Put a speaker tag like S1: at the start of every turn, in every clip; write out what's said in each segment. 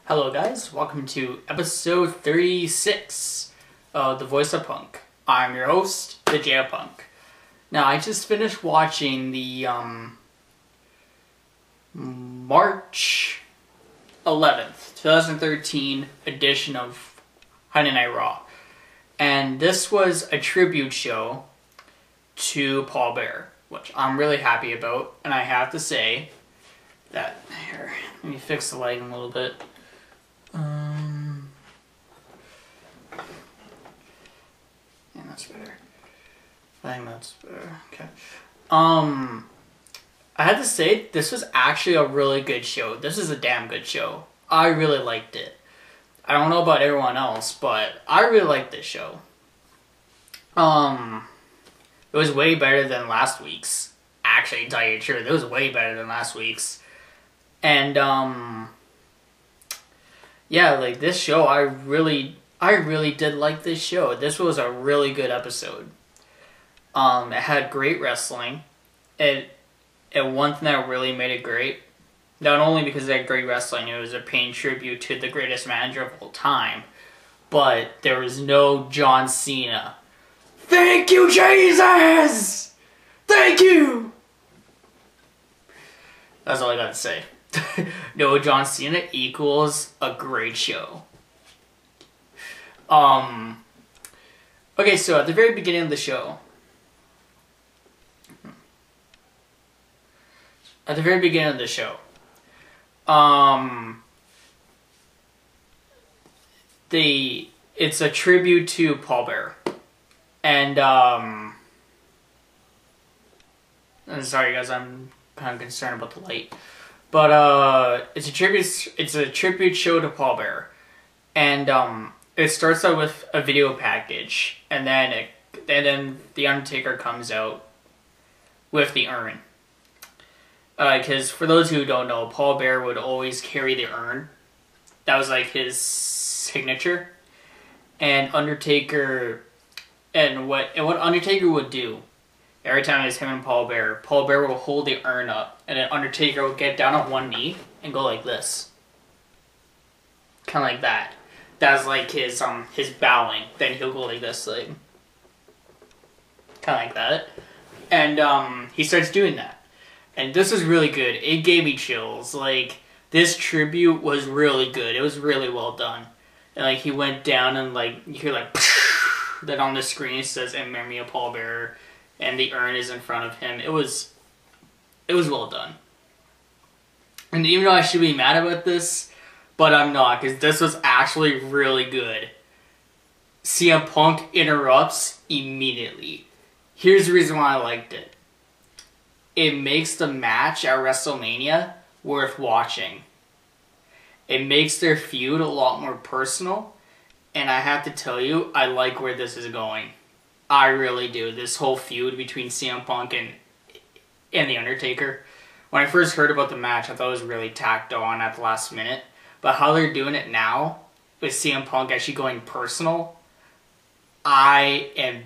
S1: Hello guys, welcome to episode 36 of the VoiceOFpunk. I'm your host, the VoiceOFpunk. Now I just finished watching the March 11th, 2013 edition of Honey Night Raw. And this was a tribute show to Paul Bearer, which I'm really happy about. And I have to say that, here, let me fix the lighting a little bit. Yeah, that's better. I think that's better. Okay. I had to say, this was actually a really good show. This is a damn good show. I really liked it. I don't know about everyone else, but I really liked this show. It was way better than last week's. Actually, to tell you the truth, it was way better than last week's. And, yeah, like this show, I really did like this show. This was a really good episode. It had great wrestling. And one thing that really made it great, not only because it had great wrestling, it was a paying tribute to the greatest manager of all time, but there was no John Cena. Thank you, Jesus! Thank you! That's all I got to say. No John Cena equals a great show. Okay, so at the very beginning of the show, it's a tribute to Paul Bearer. And, I'm sorry guys, I'm kind of concerned about the light. But, it's a tribute show to Paul Bearer. And, it starts out with a video package, and then the Undertaker comes out with the urn. Because for those who don't know, Paul Bearer would always carry the urn. That was like his signature. And what Undertaker would do every time it was him and Paul Bearer would hold the urn up, and then Undertaker would get down on one knee and go like this, kind of like that. That's like his bowing. Then he'll go like this, like kind of like that. And he starts doing that. And this was really good. It gave me chills. Like, this tribute was really good. It was really well done. And like he went down and like you hear like that on the screen it says "In Memory of Paul Bearer," and the urn is in front of him. It was well done. And even though I should be mad about this, but I'm not, because this was actually really good. CM Punk interrupts immediately. Here's the reason why I liked it. It makes the match at WrestleMania worth watching. It makes their feud a lot more personal. And I have to tell you, I like where this is going. I really do. This whole feud between CM Punk and The Undertaker. When I first heard about the match, I thought it was really tacked on at the last minute. But how they're doing it now, with CM Punk actually going personal, I am...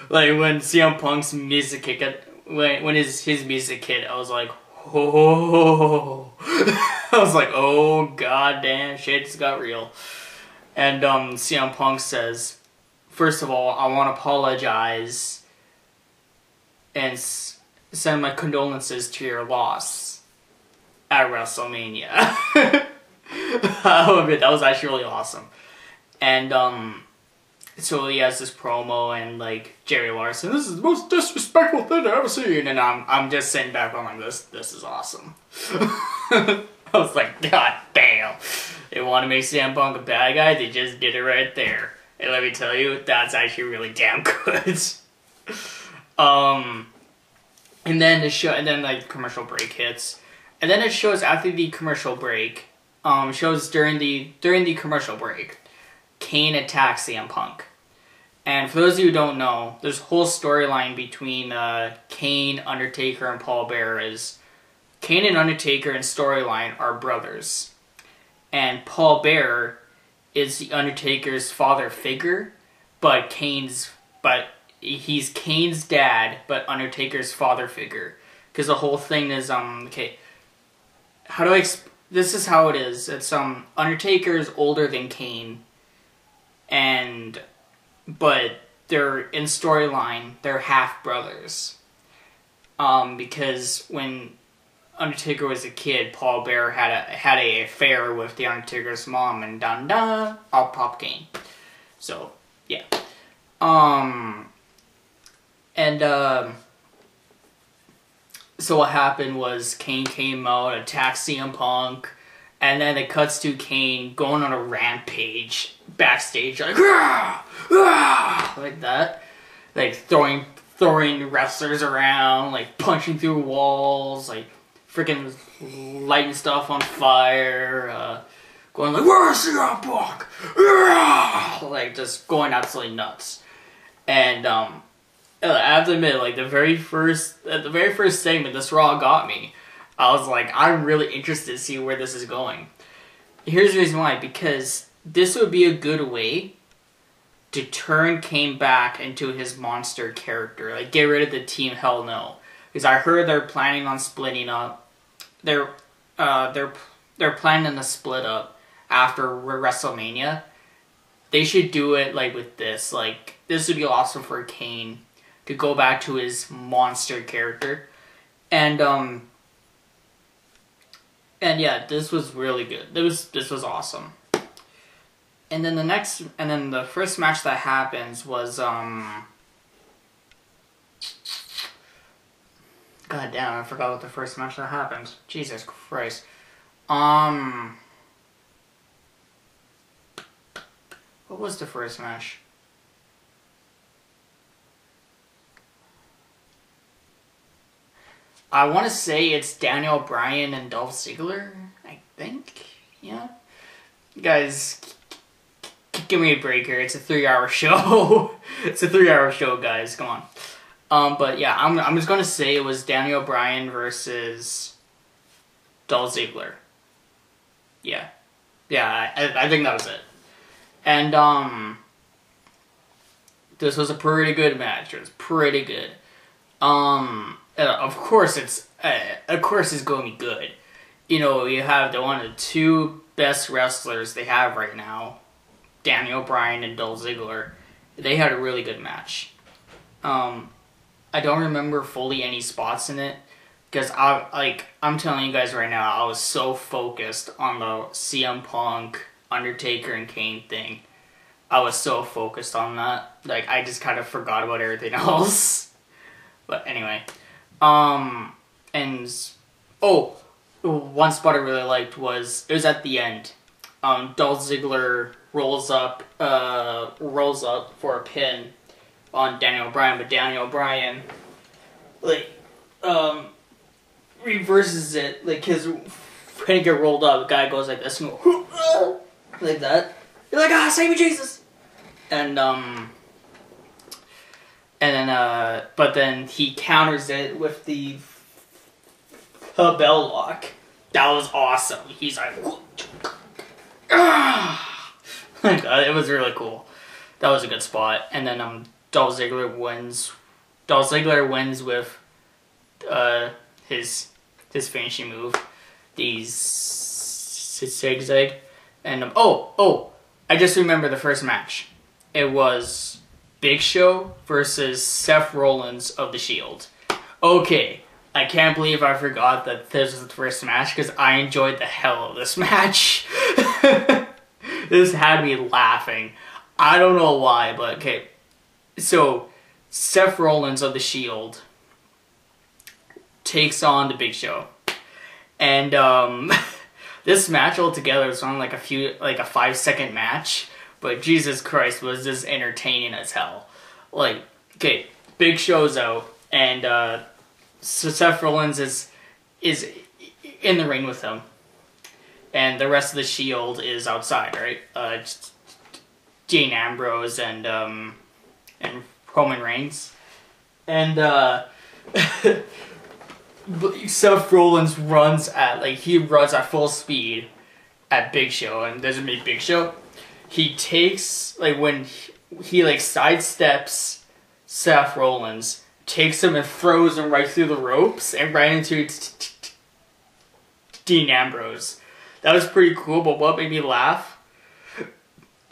S1: like when CM Punk's music hit, when his music hit, I was like, oh. I was like, oh god damn, shit just got real. And CM Punk says, first of all, I want to apologize and send my condolences to your loss at WrestleMania. Oh, that was actually really awesome. And so he has this promo, and like Jerry Larson, this is the most disrespectful thing I've ever seen, and I'm just sitting back on like this is awesome. I was like, god damn, they want to make CM Punk a bad guy, they just did it right there. And let me tell you, that's actually really damn good. And then like commercial break hits, and then it shows after the commercial break, shows during the commercial break, Kane attacks CM Punk. And for those of you who don't know, there's a whole storyline between Kane, Undertaker, and Paul Bearer. Is Kane and Undertaker in storyline are brothers. And Paul Bearer is the Undertaker's father figure, but he's Kane's dad, but Undertaker's father figure. Because the whole thing is, okay, how do I this is how it is. It's Undertaker's older than Kane, but they're in storyline, they're half brothers. Because when Undertaker was a kid, Paul Bearer had a affair with the Undertaker's mom, and dun dun, I'll pop Kane. So yeah. So what happened was Kane came out, attacked CM Punk, and then it cuts to Kane going on a rampage backstage, like rah, rah, like that, like throwing wrestlers around, like punching through walls, like freaking lighting stuff on fire, going like where's CM Punk, like just going absolutely nuts. And I have to admit, like, at the very first segment, this Raw got me. I was like, I'm really interested to see where this is going. Here's the reason why. Because this would be a good way to turn Kane back into his monster character. Like, get rid of the Team Hell No. Because I heard they're planning on splitting up. They're planning to split up after WrestleMania. They should do it, like, with this. Like, this would be awesome for Kane to go back to his monster character. And yeah, this was really good. This was awesome. And then the first match that happens was God damn, I forgot what the first match that happened. Jesus Christ. What was the first match? I want to say it's Daniel Bryan and Dolph Ziggler, I think. Yeah. Guys, give me a break here. It's a 3-hour show. It's a 3-hour show, guys. Come on. But yeah, I'm just going to say it was Daniel Bryan versus Dolph Ziggler. Yeah. Yeah, I think that was it. And this was a pretty good match. It was pretty good. Of course it's going to be good. You know, you have one of the two best wrestlers they have right now, Daniel Bryan and Dolph Ziggler. They had a really good match. I don't remember fully any spots in it because I'm telling you guys right now, I was so focused on the CM Punk, Undertaker, and Kane thing. I was so focused on that, like I just kind of forgot about everything else. But anyway. One spot I really liked was, it was at the end. Dolph Ziggler rolls up for a pin on Daniel Bryan, but Daniel Bryan, like, reverses it, like, his pin get rolled up, the guy goes like this, and go, like that. You're like, save me, Jesus! But then he counters it with the bell lock. That was awesome. He's like, it was really cool. That was a good spot. And then Dolph Ziggler wins. Dolph Ziggler wins with his finishing move, the zigzag. And I just remember the first match. It was Big Show versus Seth Rollins of The Shield. Okay, I can't believe I forgot that this was the first match because I enjoyed the hell out of this match. This had me laughing. I don't know why, but okay. So, Seth Rollins of The Shield takes on the Big Show. And this match altogether was only like a 5-second match. But Jesus Christ, was this entertaining as hell. Like, okay, Big Show's out, and so Seth Rollins is in the ring with him. And the rest of the Shield is outside, right? Dean Ambrose and Roman Reigns. And Seth Rollins runs at full speed at Big Show, and doesn't make Big Show. He takes, when he sidesteps Seth Rollins, takes him and throws him right through the ropes and right into Dean Ambrose. That was pretty cool, but what made me laugh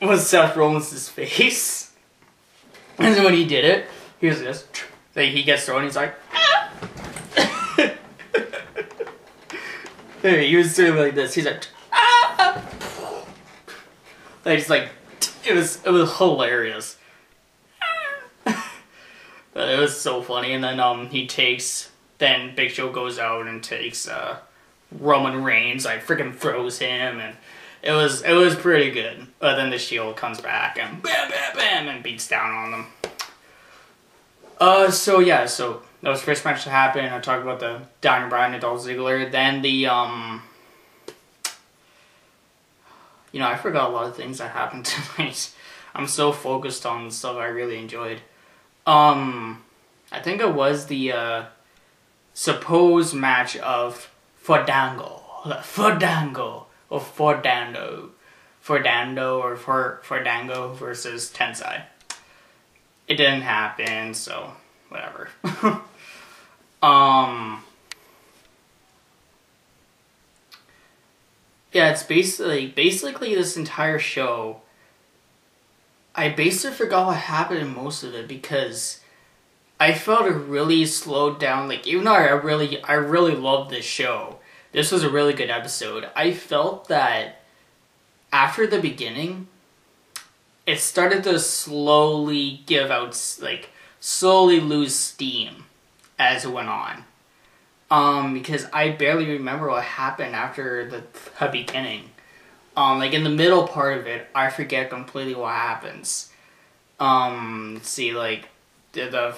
S1: was Seth Rollins' face. And when he did it, he was this. Like, he gets thrown, he's like, ah! He was doing like this. He's like, ah! Like, just like, it was hilarious. But it was so funny. And then then Big Show goes out and takes Roman Reigns, like freaking throws him, and it was pretty good. But then the Shield comes back and bam, bam, bam, and beats down on them. So yeah, so that was the first match to happen. I talked about the Daniel Bryan and Dolph Ziggler. Then the I forgot a lot of things that happened tonight. I'm so focused on stuff I really enjoyed. I think it was the supposed match of Fordando versus Tensai. It didn't happen, so whatever. Yeah, it's basically this entire show. I basically forgot what happened in most of it because I felt it really slowed down. Like, even though I really loved this show, this was a really good episode. I felt that after the beginning, it started to slowly give out, like, slowly lose steam as it went on. Because I barely remember what happened after the beginning. Like, in the middle part of it, I forget completely what happens. Let's see, like, the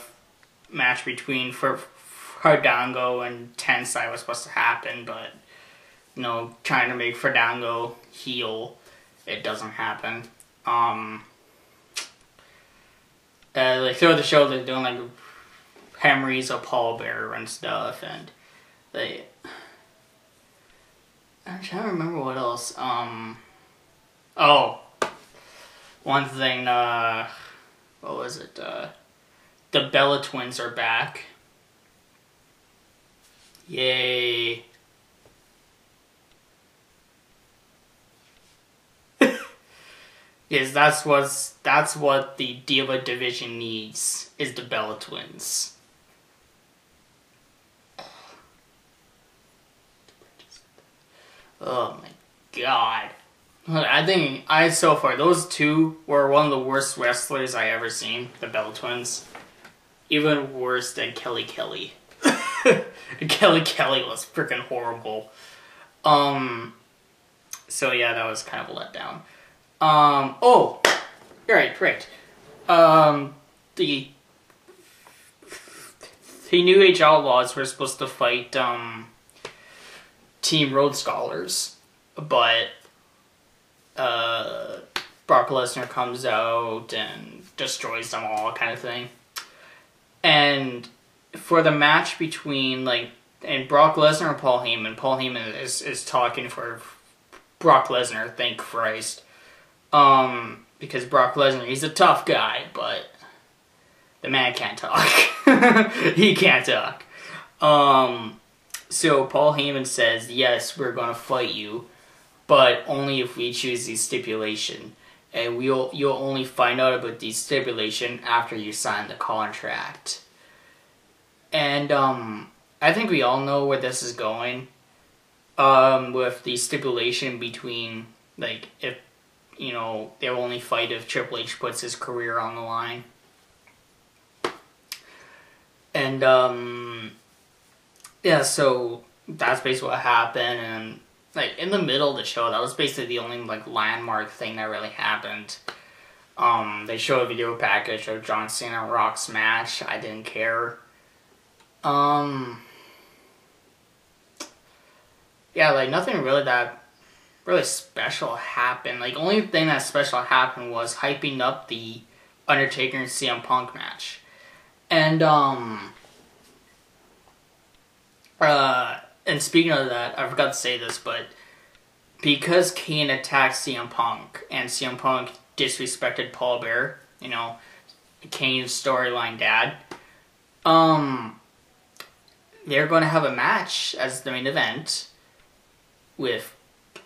S1: match between Fandango and Tensai was supposed to happen, but, trying to make Fandango heel, it doesn't happen. Like, throughout the show, they're doing, like, memories of Paul Bearer and stuff, and I'm trying to remember what else. One thing, what was it? The Bella Twins are back. Yay. Yes, that's what the Diva division needs, is the Bella Twins. Oh my god. I think so far, those two were one of the worst wrestlers I ever seen, the Bella Twins. Even worse than Kelly Kelly. Kelly Kelly was freaking horrible. So yeah, that was kind of a letdown. Right. The New Age Outlaws were supposed to fight, Team Road Scholars, but Brock Lesnar comes out and destroys them all, kind of thing. And for the match between, and Brock Lesnar and Paul Heyman is talking for Brock Lesnar, thank Christ. Because Brock Lesnar, he's a tough guy, but the man can't talk. He can't talk. So Paul Heyman says, yes, we're gonna fight you, but only if we choose the stipulation. And you'll only find out about the stipulation after you sign the contract. And, I think we all know where this is going. With the stipulation between, if, they'll only fight if Triple H puts his career on the line. And, yeah, so that's basically what happened, and, in the middle of the show, that was basically the only, landmark thing that really happened. They showed a video package of John Cena and Rock's match. I didn't care. Yeah, nothing really special happened. Only thing that special happened was hyping up the Undertaker and CM Punk match. And, and speaking of that, I forgot to say this, but because Kane attacked CM Punk, and CM Punk disrespected Paul Bearer, Kane's storyline dad, they're going to have a match as the main event, with,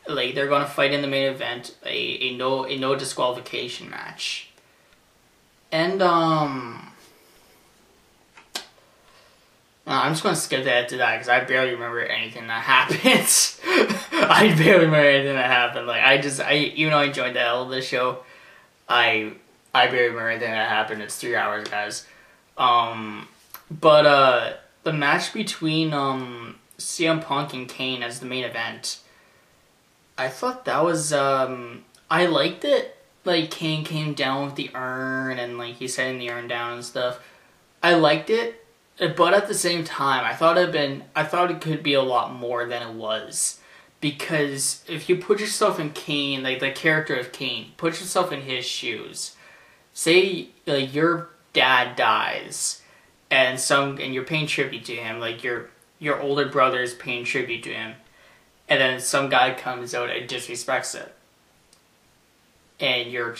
S1: like, they're gonna fight in the main event, a no disqualification match. And I'm just gonna skip that to that because I barely remember anything that happened. I barely remember anything that happened. Like, even though I enjoyed the hell of the show, I barely remember anything that happened. It's 3 hours, guys. But the match between CM Punk and Kane as the main event, I thought that was I liked it. Like, Kane came down with the urn and like he's setting the urn down and stuff. I liked it, but at the same time, I thought it could be a lot more than it was. Because if you put yourself in Kane, like the character of Kane, put yourself in his shoes. Say like your dad dies, and you're paying tribute to him, like your older brother is paying tribute to him, and then some guy comes out and disrespects it, and you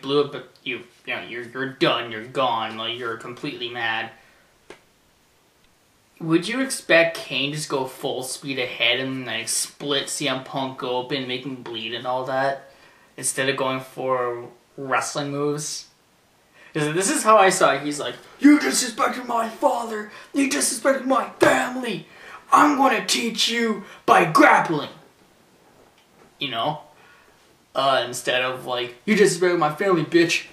S1: blew up, you're done, you're gone, like you're completely mad. Would you expect Kane to just go full speed ahead and like split CM Punk open, make him bleed and all that, instead of going for wrestling moves? Because this is how I saw it. He's like, "You disrespected my father, you disrespected my family, I'm gonna teach you by grappling." You know? Instead of like, "You disrespected my family, bitch."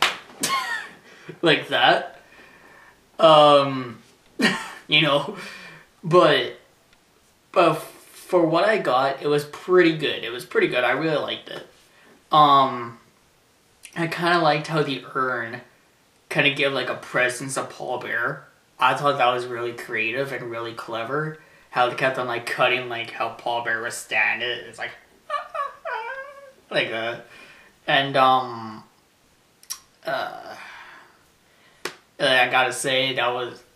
S1: Like that. You know, but for what I got, it was pretty good. It was pretty good. I really liked it. I kind of liked how the urn kind of gave like a presence of Paul Bearer. I thought that was really creative and really clever. How they kept on like cutting like how Paul Bearer was standing. It's like like that. And I gotta say,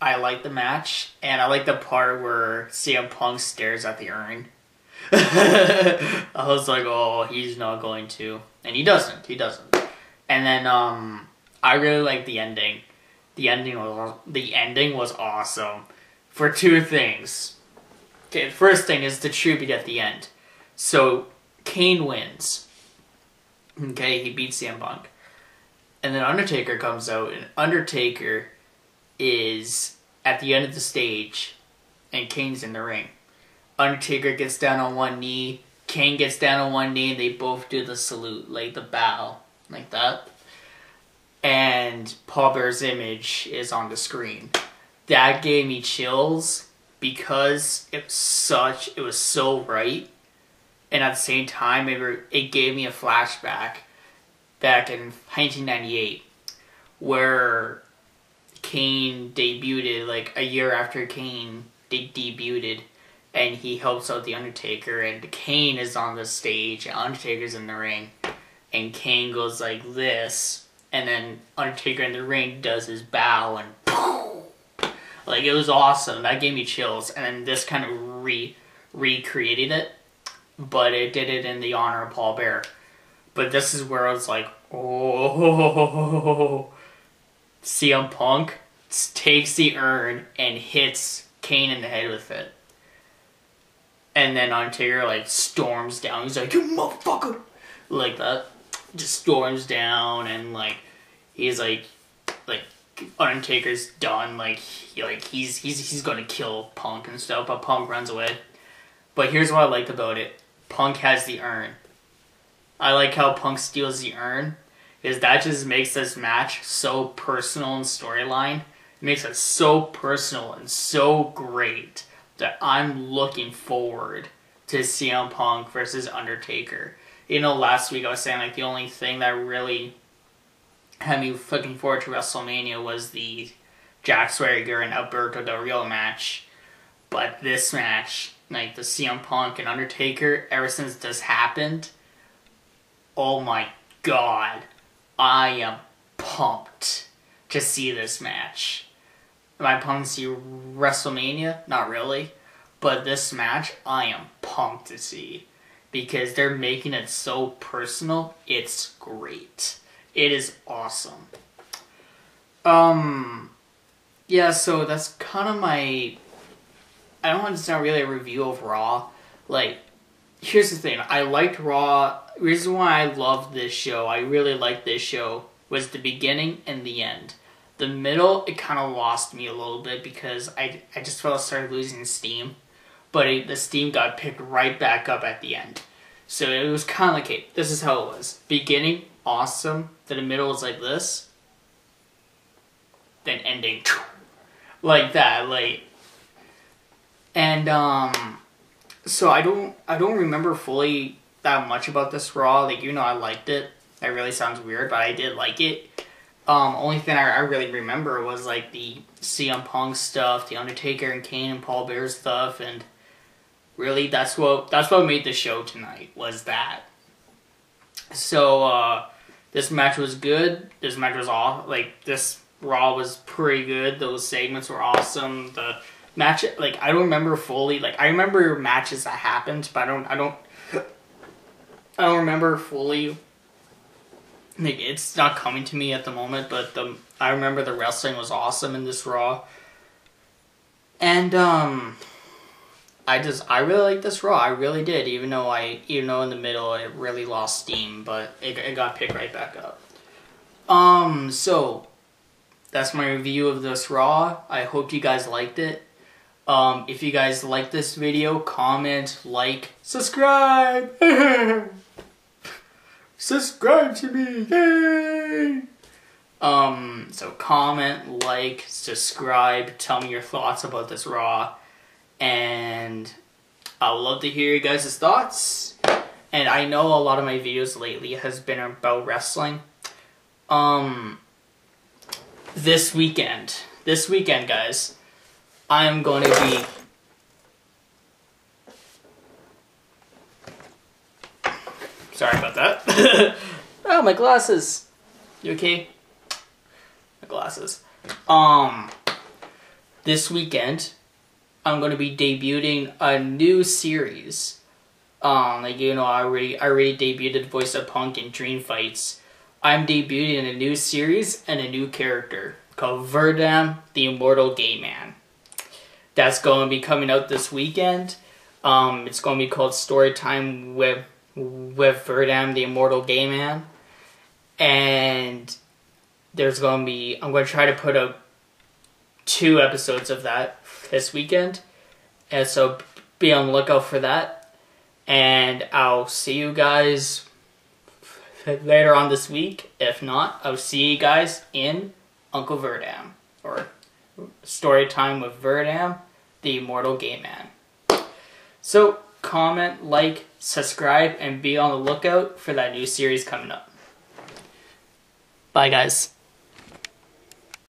S1: I liked the match, and I liked the part where CM Punk stares at the urn. I was like, oh, he's not going to. And he doesn't. And then, I really liked the ending. The ending was awesome. For two things. Okay, the first thing is the tribute at the end. So, Kane wins. Okay, he beats CM Punk. And then Undertaker comes out, and Undertaker is at the end of the stage, and Kane's in the ring. Undertaker gets down on one knee, Kane gets down on one knee, and they both do the salute, like the bow, like that. And Paul Bearer's image is on the screen. That gave me chills, because it was so right, and at the same time, it gave me a flashback back in 1998, where Kane debuted, like a year after Kane debuted, and he helps out the Undertaker, and Kane is on the stage, and Undertaker's in the ring, and Kane goes like this, and then Undertaker in the ring does his bow, and poof! Like, it was awesome. That gave me chills, and then this kind of recreated it, but it did it in the honor of Paul Bearer. But this is where I was like, oh, CM Punk takes the urn and hits Kane in the head with it. And then Undertaker, like, storms down. He's like, "You motherfucker!" Like that. Just storms down, and, like, he's like, Undertaker's done. Like, he's gonna kill Punk and stuff, but Punk runs away. But here's what I liked about it. Punk has the urn. I like how Punk steals the urn, because that just makes this match so personal in storyline. It makes it so personal and so great that I'm looking forward to CM Punk versus Undertaker. You know, last week I was saying, like, the only thing that really had me looking forward to WrestleMania was the Jack Swagger and Alberto Del Rio match. But this match, like the CM Punk and Undertaker, ever since this happened, oh my god, I am pumped to see this match. Am I pumped to see WrestleMania? Not really. But this match, I am pumped to see. Because they're making it so personal, it's great. It is awesome. Yeah, so that's kind of my don't understand really a review of Raw. Like, here's the thing. I liked Raw. The reason why I loved this show, I really liked this show, was the beginning and the end. The middle, it kind of lost me a little bit because I just felt I started losing steam. But the steam got picked right back up at the end. So it was kind of like, hey, this is how it was. Beginning, awesome. Then the middle was like this. Then ending, like that, like. And so I don't remember fully that much about this Raw. Like, you know, I liked it. That really sounds weird, but I did like it. Only thing I really remember was like the CM Punk stuff, the Undertaker and Kane and Paul Bearer stuff, and really that's what made the show tonight, was that. So this match was good. This match was awesome. Like, this Raw was pretty good. Those segments were awesome. The match, like, I don't remember fully. Like, I remember matches that happened, but I don't remember fully. Like, it's not coming to me at the moment, but I remember the wrestling was awesome in this Raw. And I really like this Raw. I really did, even though in the middle it really lost steam, but it got picked right back up. So that's my review of this Raw. I hope you guys liked it. If you guys like this video, comment, like, subscribe. Subscribe to me, yay! So comment, like, subscribe, tell me your thoughts about this Raw, and I would love to hear you guys' thoughts. And I know a lot of my videos lately has been about wrestling. This weekend, guys, I'm going to be... Sorry about that. Oh, my glasses. You okay? My glasses. This weekend, I'm going to be debuting a new series. Like, you know, I already debuted VoiceOFpunk and Dream Fights. I'm debuting a new series and a new character called Verdam, the Immortal Gay Man. That's going to be coming out this weekend. It's going to be called Storytime with Verdam, the Immortal Gay Man. And there's going to be... I'm going to try to put out 2 episodes of that this weekend. And so be on the lookout for that. And I'll see you guys later on this week. If not, I'll see you guys in Uncle Verdam. Or Storytime with Verdam, the Immortal Gay Man. So, comment, like, subscribe, and be on the lookout for that new series coming up. Bye, guys.